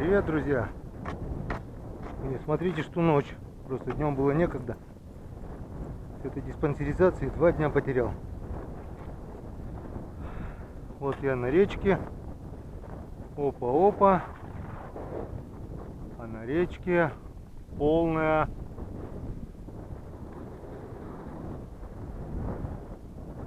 Привет, друзья! Не смотрите, что ночь. Просто днем было некогда. С этой диспансеризацией 2 дня потерял. Вот я на речке. Опа-опа. А на речке полная,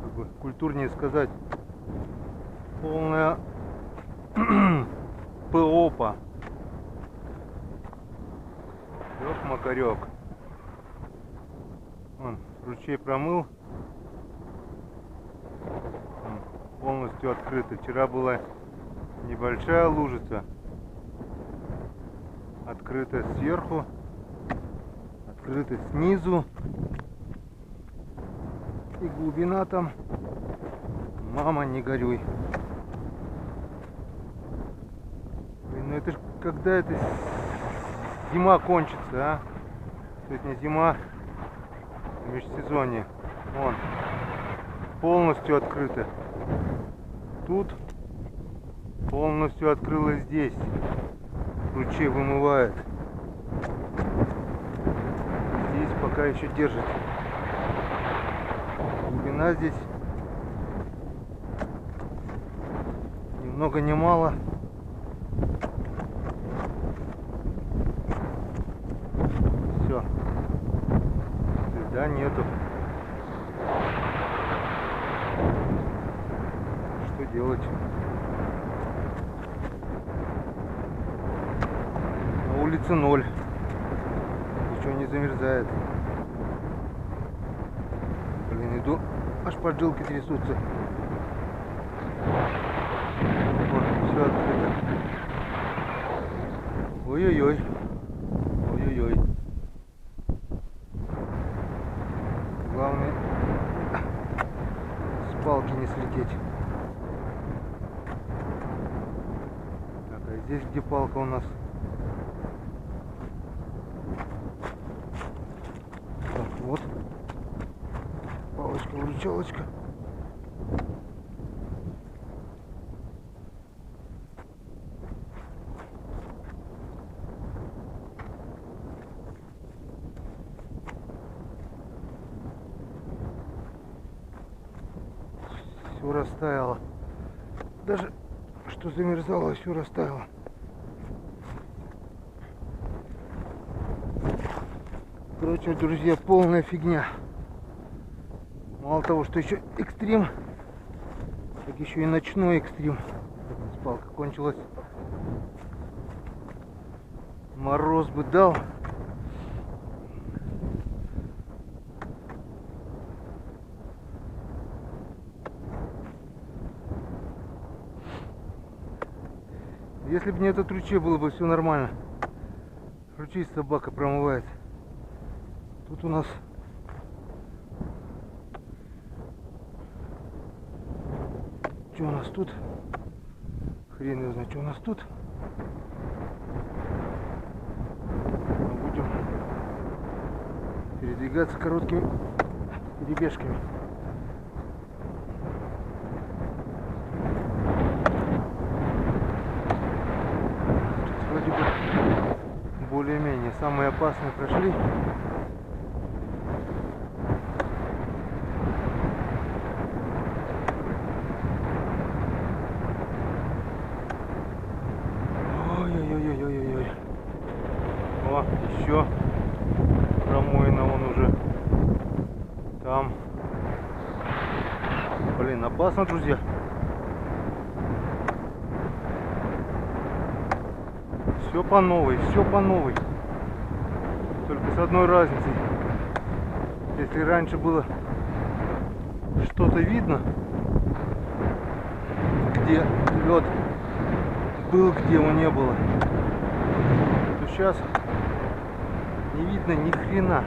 как бы культурнее сказать, полная ПОПа. Ёк-макарёк. Вон, ручей промыл. Он полностью открытый. Вчера была небольшая лужица. Открытая сверху. Открытая снизу. И глубина там. Мама, не горюй. Блин, ну это ж когда это зима кончится, а? Сегодня зима, межсезонье. Вон, полностью открыто. Тут полностью открылось здесь. Ручей вымывает. Здесь пока еще держит. Глубина здесь ни много ни мало. Все. Следа нету. Что делать? На улице 0. Ничего не замерзает. Блин, иду, аж поджилки трясутся. Вот, все открыто. Ой-ой-ой. Ой-ой-ой. Главное, с палки не слететь. Так, а здесь где палка у нас? Так, вот. Палочка-выручалочка. Все растаяло. Даже что замерзало, все растаяло. Короче, друзья, полная фигня. Мало того, что еще экстрим, так еще и ночной экстрим. Палка кончилась. Мороз бы дал. Если бы не этот ручей, было бы все нормально. Ручей собака промывает. Тут у нас что у нас тут? Хрен его знает, что у нас тут. Мы будем передвигаться короткими перебежками. Тут вроде бы более-менее самые опасные прошли. Ой-ой-ой-ой-ой-ой. О, еще промоина он уже там. Блин, опасно, друзья. Все по новой, все по новой. Только с одной разницей. Если раньше было что-то видно, где лед был, где его не было, то сейчас не видно ни хрена.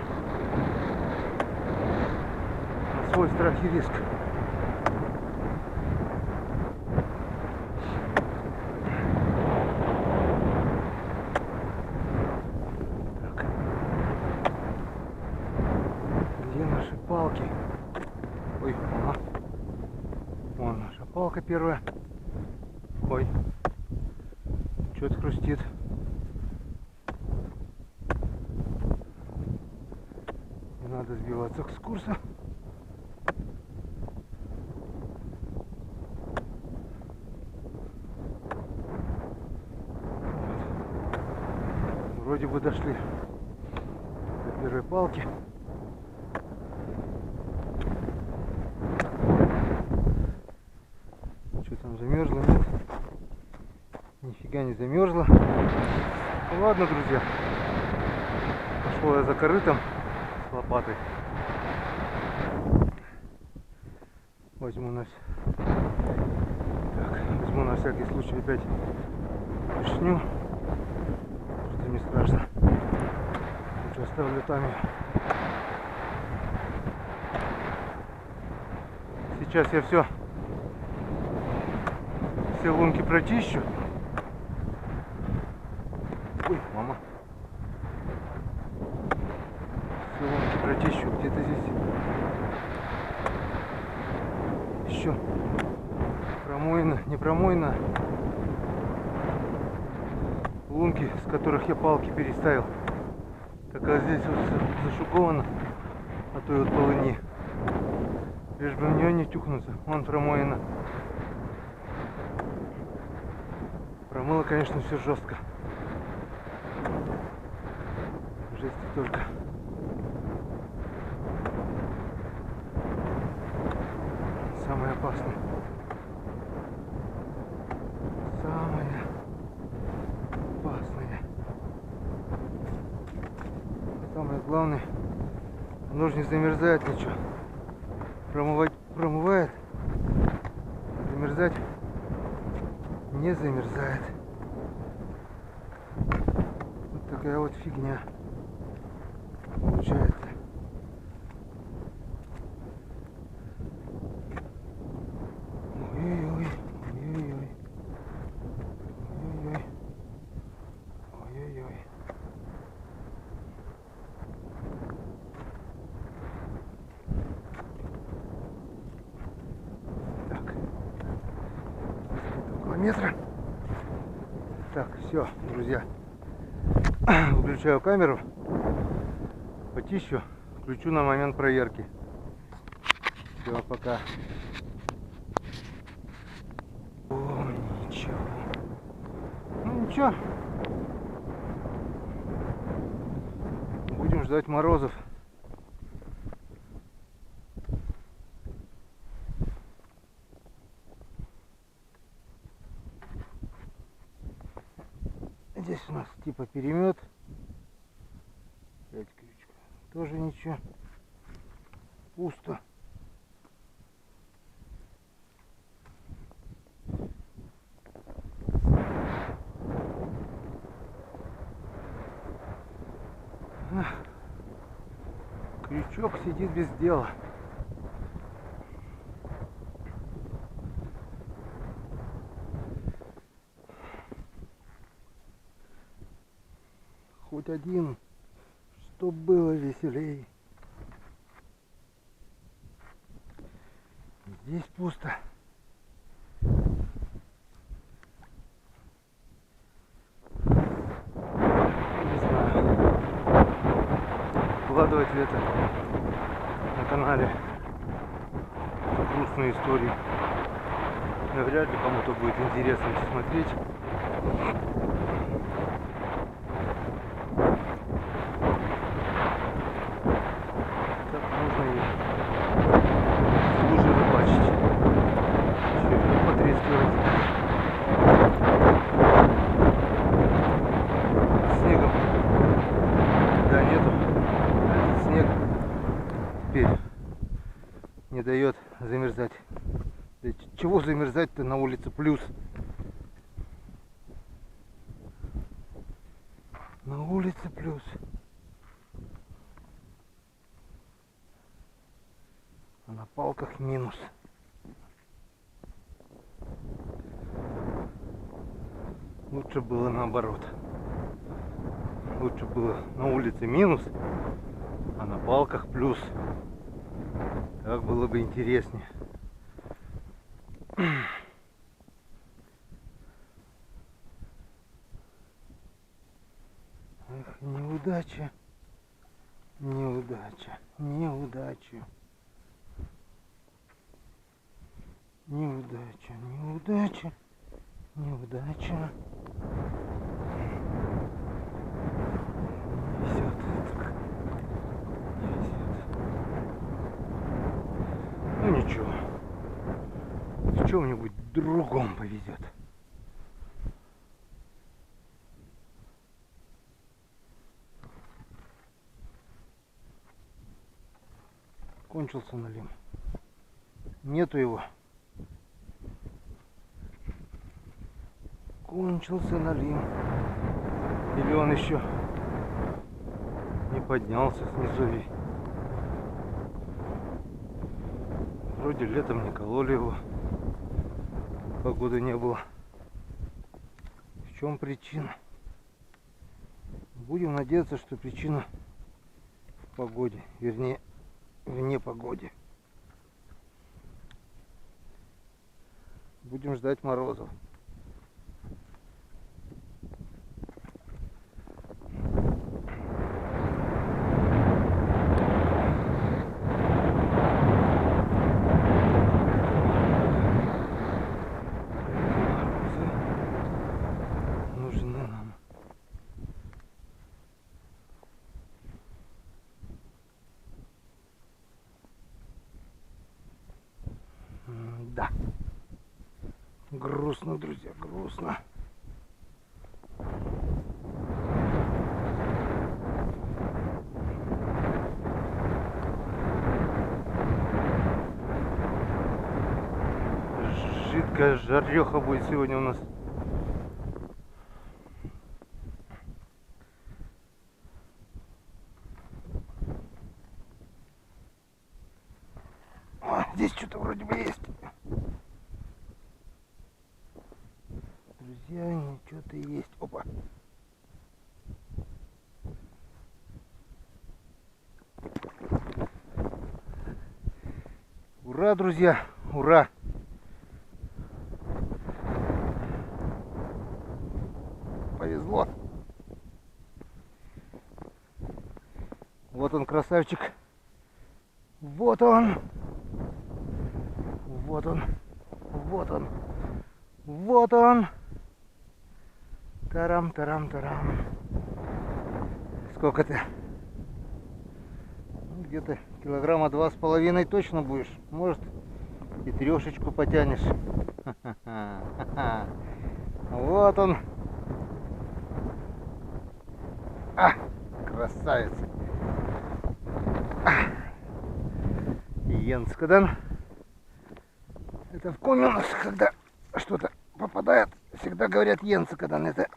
На свой страх и риск. Так. Где наши палки? Ой, ага. Вон наша палка первая. Ой. Что-то хрустит. надо сбиваться с курса. Вроде бы дошли до первой палки. Что там, замерзло? Нет? Нифига не замерзло. Ну ладно, друзья. Пошел я за корытом с лопатой. Возьму на всякий случай опять вишню. Что не страшно. Лучше оставлю там ее. Сейчас я все лунки прочищу. Ой, мама. Все лунки прочищу. Где-то здесь еще промоина, не промоина. Лунки, с которых я палки переставил. Так как здесь вот зашуковано, а то и вот полыни. Лишь бы в нее не тюхнуться. Вон промоина. Промыло, конечно, все жестко. Жесть только. Самое опасное. Самое опасное. Самое главное, оно же не замерзает ничего. Промывает. Замерзать не замерзает. Вот такая вот фигня получается. Ой-ой-ой, ой-ой-ой, ой-ой-ой, ой-ой-ой. Так, около метра. Так, все, друзья, выключаю камеру, почищу, включу на момент проверки. Все, пока. О, ничего. Ну ничего. Будем ждать морозов. Здесь у нас типа перемет. 5 крючков. Тоже ничего. Пусто. Крючок сидит без дела. Хоть один, чтоб было веселей. Здесь пусто. Не знаю, вкладывать ли это на канале грустную историю. Навряд ли кому-то будет интересно смотреть. Не дает замерзать. Да чего замерзать-то, на улице плюс? На улице плюс. А на палках минус. Лучше было наоборот. Лучше было на улице минус, а на палках плюс. Так было бы интереснее. Эх, неудача. Неудача, неудача. Неудача, неудача, неудача. Не везет, так. Не везет. Ну ничего. В чем-нибудь другом повезет. Кончился налим. Нету его. Кончился налим. Или он еще не поднялся с низовий. Вроде летом не кололи его. Погоды не было. В чем причина? Будем надеяться, что причина в погоде. Вернее, в непогоде. Будем ждать морозов. Нужны нам. Да. Грустно, друзья, грустно. Жидкая жареха будет сегодня у нас. О, здесь что-то вроде бы есть. Друзья, что-то есть. Опа. Ура, друзья, ура. Повезло. Вот он, красавчик. Вот он. Вот он. Вот он. Вот он. Тарам-тарам-тарам. Сколько ты? Ну, где-то килограмма 2,5 точно будешь. Может, и трешечку потянешь. Вот он. А, красавец. Йенскадан. Это в коме у нас, когда что-то попадает, всегда говорят Йенскадан. Это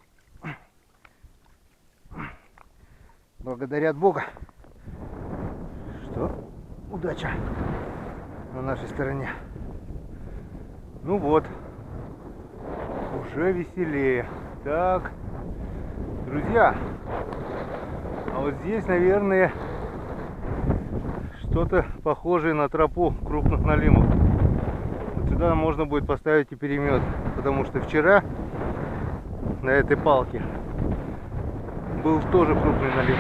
благодарят Бога, что удача на нашей стороне. Ну вот, уже веселее. Так, друзья, а вот здесь, наверное, что-то похожее на тропу крупных налимов. Вот сюда можно будет поставить и перемет, потому что вчера на этой палке был тоже крупный налим.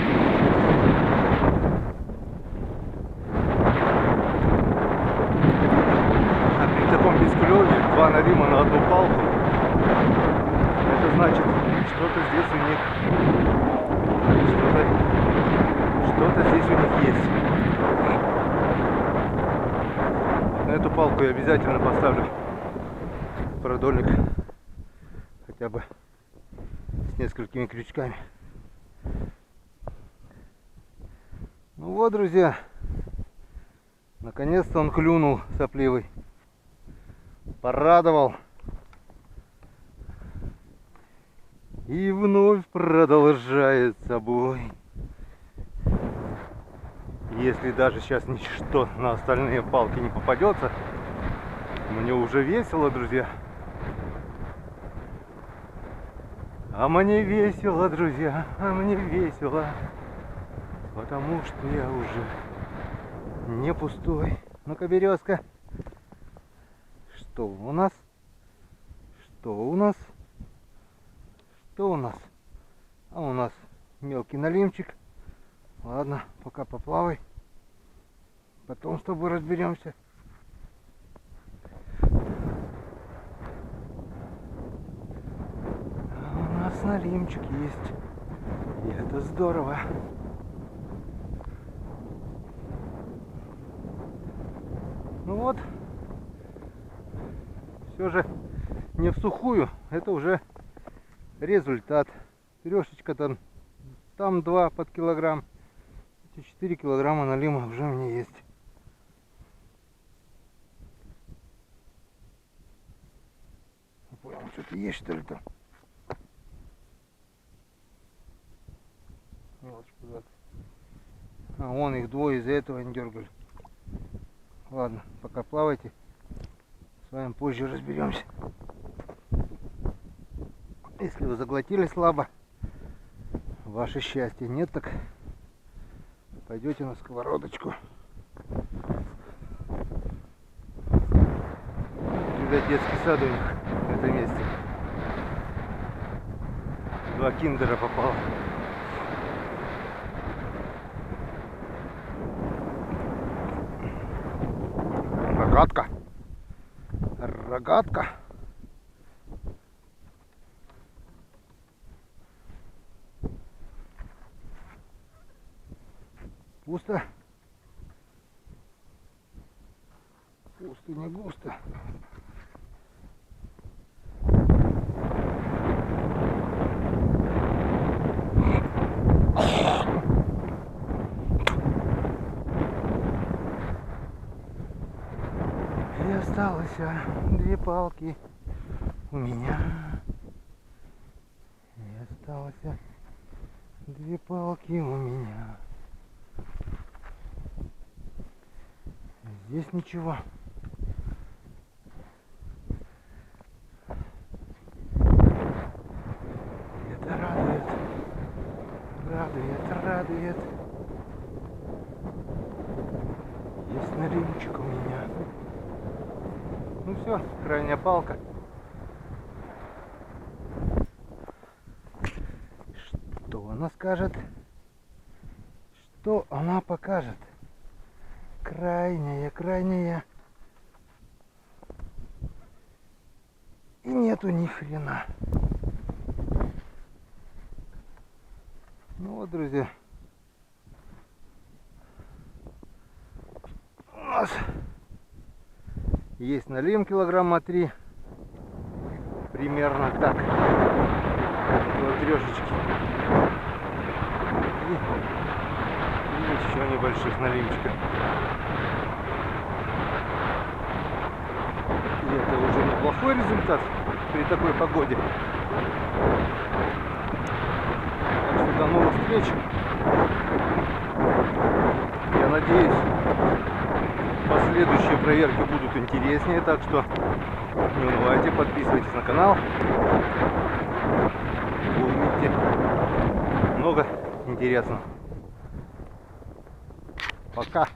А при таком бесклёве 2 налима на одну палку, это значит, что-то здесь у них, что-то здесь у них есть. На эту палку я обязательно поставлю продольник, хотя бы с несколькими крючками. Ну вот, друзья, наконец-то он клюнул, сопливый. Порадовал. И вновь продолжает собой. Если даже сейчас ничто на остальные палки не попадется, мне уже весело, друзья. А мне весело, друзья, а мне весело. Потому что я уже не пустой. Ну-ка, березка. Что у нас? Что у нас? Что у нас? А у нас мелкий налимчик. Ладно, пока поплавай. Потом с тобой разберемся. А у нас налимчик есть. И это здорово. Ну вот. Все же не в сухую. Это уже результат. Трешечка там 2 под килограмм. Эти 4 килограмма налима уже у меня есть. Не понял, что-то есть что ли там? А вон их двое, из-за этого не дергали. Ладно, пока плавайте. С вами позже разберемся. Если вы заглотили слабо, ваше счастье. Нет, так пойдете на сковородочку. Видать, детский сад у них в этом месте. 2 киндера попало. Рогатка. Рогатка. Пусто. Пусто, не густо. И осталось 2 палки у меня. И осталось 2 палки у меня. Здесь ничего. Это радует. Радует, радует. Есть налимчик у меня. Ну все, крайняя палка. Что она скажет? Что она покажет? Крайняя, крайняя. И нету ни хрена. Ну вот, друзья. У нас есть налим килограмма 3. Примерно так. Около трешечки. И еще небольших налимчиков. И это уже неплохой результат при такой погоде. Так что до новых встреч. Я надеюсь, последующие проверки будут интереснее. Так что не унывайте, подписывайтесь на канал. Вы увидите много интересного. Пока.